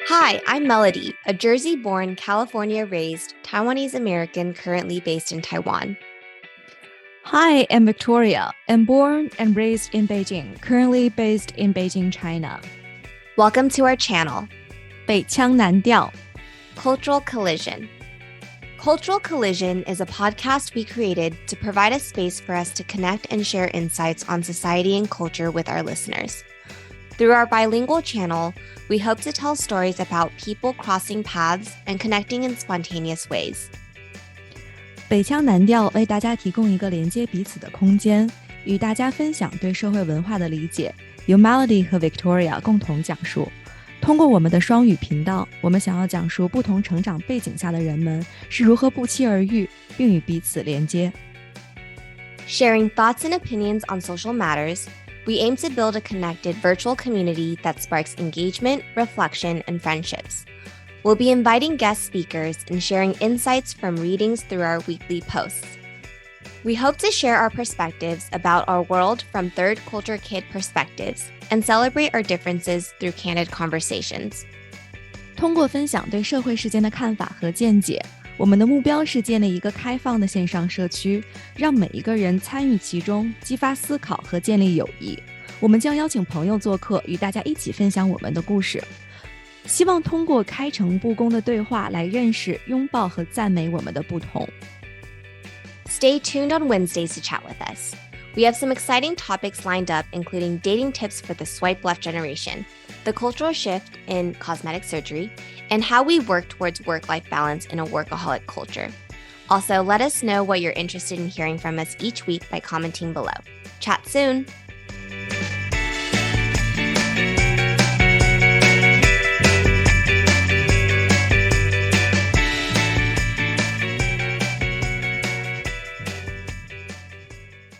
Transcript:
Hi, I'm Melody, a Jersey-born, California-raised Taiwanese-American currently based in Taiwan. Hi, I'm Victoria. I'm born and raised in Beijing, currently based in Beijing, China. Welcome to our channel, 北腔南调 Cultural Collision. Cultural Collision is a podcast we created to provide a space for us to connect and share insights on society and culture with our listeners. Through our bilingual channel, we hope to tell stories about people crossing paths and connecting in spontaneous ways. 北腔南调为大家提供一个连接彼此的空间，与大家分享对社会文化的理解，由 Melody 和 Victoria 共同讲述。通过我们的双语频道，我们想要讲述不同成长背景下的人们是如何不期而遇，并与彼此连接。Sharing thoughts and opinions on social matters, we aim to build a connected virtual community that sparks engagement, reflection, and friendships. We'll be inviting guest speakers and sharing insights from readings through our weekly posts. We hope to share our perspectives about our world from third culture kid perspectives and celebrate our differences through candid conversations. 通过分享对社会事件的看法和见解，我们的目标是建立一个开放的线上社区，让每一个人参与其中，激发思考和建立友谊。我们将邀请朋友做客，与大家一起分享我们的故事。希望通过开诚布公的对话来认识、拥抱和赞美我们的不同。Stay tuned on Wednesdays to chat with us. We have some exciting topics lined up, including dating tips for the swipe left generation, the cultural shift in cosmetic surgery, and how we work towards work-life balance in a workaholic culture. Also, let us know what you're interested in hearing from us each week by commenting below. Chat soon!